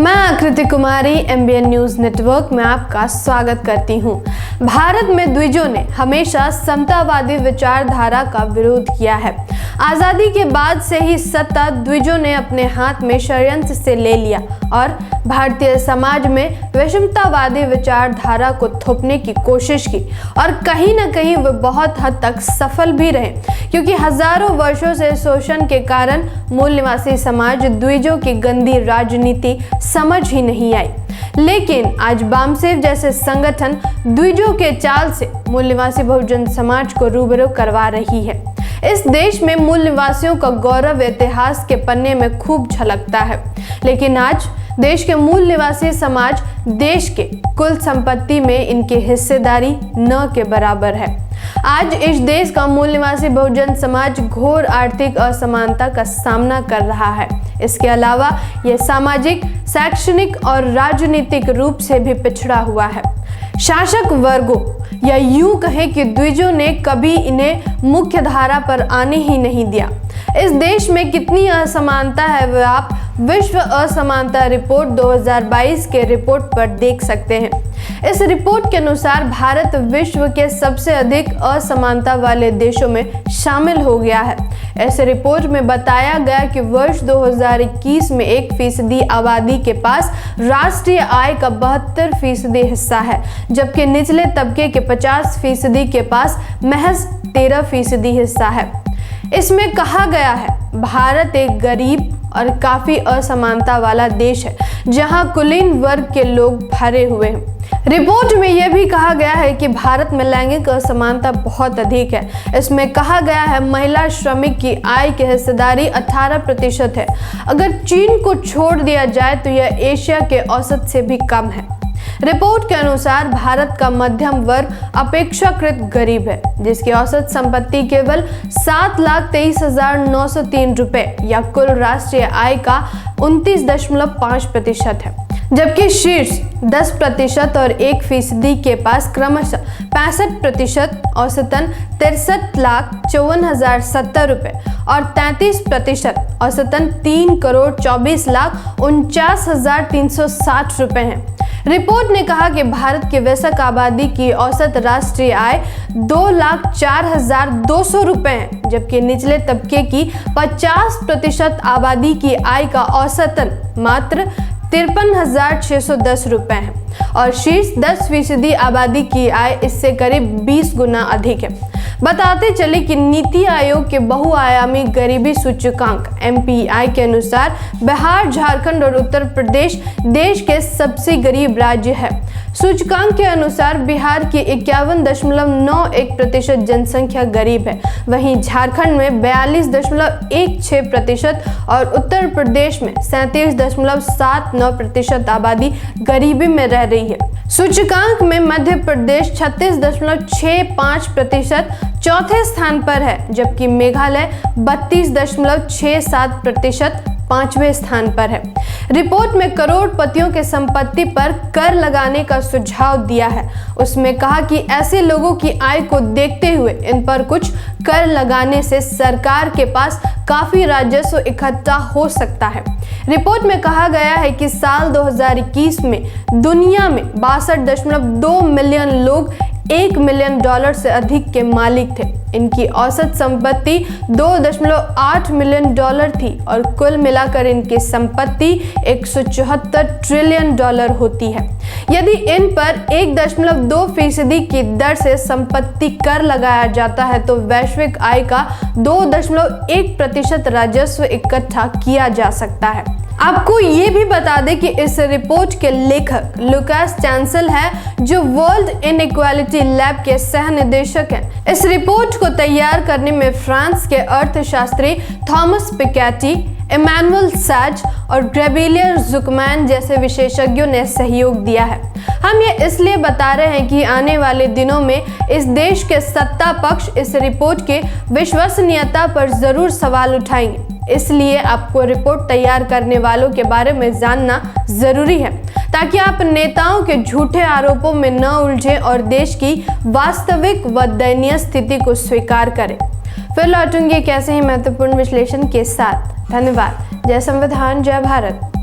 मैं आकृति कुमारी MBN news network में आपका स्वागत करती हूं। भारत में द्विजों ने हमेशा समतावादी विचारधारा का विरोध किया है। आजादी के बाद से ही सत्ता द्विजों ने अपने हाथ में षड्यंत्र से ले लिया और भारतीय समाज में विषमतावादी विचारधारा को थोपने की कोशिश की और कहीं न कहीं वे बहुत हद तक सफल भी रहे, क्योंकि हजारों वर्षों से शोषण के कारण मूल निवासी समाज द्विजों की गंदी राजनीति समझ ही नहीं आई। लेकिन आज बामसेफ जैसे संगठन द्विजों के चाल से मूल निवासी बहुजन समाज को रूबरू करवा रही है। इस देश में मूल निवासियों का गौरव इतिहास के पन्ने में खूब झलकता है, लेकिन आज देश के मूल निवासी समाज देश के कुल संपत्ति में इनकी हिस्सेदारी न के बराबर है। आज इस देश का मूल निवासी बहुजन समाज घोर आर्थिक असमानता का सामना कर रहा है। इसके अलावा यह सामाजिक, शैक्षणिक और राजनीतिक रूप से भी पिछड़ा हुआ है। शासक वर्गों या यूं कहें कि द्विजों ने कभी इन्हें मुख्य धारा पर आने ही नहीं दिया। इस देश में कितनी असमानता है वह आप विश्व असमानता रिपोर्ट 2022 के रिपोर्ट पर देख सकते हैं। इस रिपोर्ट के अनुसार भारत विश्व के सबसे अधिक असमानता वाले देशों में शामिल हो गया है। इस रिपोर्ट में बताया गया कि वर्ष 2021 में 1% आबादी के पास राष्ट्रीय आय का 72% हिस्सा है, जबकि निचले तबके के 50% के पास महज 13% हिस्सा है। इसमें कहा गया है भारत एक गरीब और काफी असमानता वाला देश है, जहां कुलीन वर्ग के लोग भरे हुए हैं। रिपोर्ट में यह भी कहा गया है कि भारत में लैंगिक असमानता बहुत अधिक है। इसमें कहा गया है महिला श्रमिक की आय की हिस्सेदारी 18% है। अगर चीन को छोड़ दिया जाए तो यह एशिया के औसत से भी कम है। रिपोर्ट के अनुसार भारत का मध्यम वर्ग अपेक्षाकृत गरीब है, जिसकी औसत संपत्ति केवल 7,23,903 रुपए या कुल राष्ट्रीय आय का 29.5% है, जबकि शीर्ष 10% और 1% के पास क्रमशः 65%, औसतन 63,54,070 रुपए और 33%, औसतन 3,24,49,360 रुपए हैं। रिपोर्ट ने कहा कि भारत की वयस्क आबादी की औसत राष्ट्रीय आय 2,04,200 रुपए है, जबकि निचले तबके की 50% आबादी की आय का औसतन मात्र 53,610 रुपए है और शीर्ष 10% आबादी की आय इससे करीब 20 गुना अधिक है। बताते चले कि नीति आयोग के बहुआयामी गरीबी सूचकांक MPI के अनुसार बिहार, झारखंड और उत्तर प्रदेश देश के सबसे गरीब राज्य है। सूचकांक के अनुसार बिहार की 51.91% जनसंख्या गरीब है, वहीं झारखंड में 42.16% और उत्तर प्रदेश में 37.79% आबादी गरीबी में रह रही है। सूचकांक में मध्य प्रदेश 36.65% चौथे स्थान पर है, जबकि मेघालय 32.67% 5वें स्थान पर है। रिपोर्ट में करोड़पतियों के संपत्ति पर कर लगाने का सुझाव दिया है। उसमें कहा कि ऐसे लोगों की आय को देखते हुए इन पर कुछ कर लगाने से सरकार के पास काफी राजस्व इकट्ठा हो सकता है। रिपोर्ट में कहा गया है कि साल 2021 में दुनिया में 62.2 मिलियन लोग $1 मिलियन से अधिक के मालिक थे। इनकी औसत संपत्ति $2.8 मिलियन थी और कुल मिलाकर इनकी संपत्ति $174 ट्रिलियन होती है। यदि इन पर 1.2% की दर से संपत्ति कर लगाया जाता है तो वैश्विक आय का 2.1% राजस्व इकट्ठा किया जा सकता है। आपको ये भी बता दें कि इस रिपोर्ट के लेखक लुकास चांसल है, जो वर्ल्ड इनइक्वालिटी लैब के सह निदेशक हैं। इस रिपोर्ट को तैयार करने में फ्रांस के अर्थशास्त्री थॉमस पिकेटी, इमैनुअल साज और ग्रेबिलियर जुकमैन जैसे विशेषज्ञों ने सहयोग दिया है। हम ये इसलिए बता रहे हैं कि आने वाले दिनों में इस देश के सत्ता पक्ष इस रिपोर्ट के विश्वसनीयता पर जरूर सवाल उठाएंगे। इसलिए आपको रिपोर्ट तैयार करने वालों के बारे में जानना जरूरी है, ताकि आप नेताओं के झूठे आरोपों में न उलझे और देश की वास्तविक व दयनीय स्थिति को स्वीकार करें। फिर लौटूंगी एक ऐसे ही महत्वपूर्ण विश्लेषण के साथ। धन्यवाद। जय संविधान, जय भारत।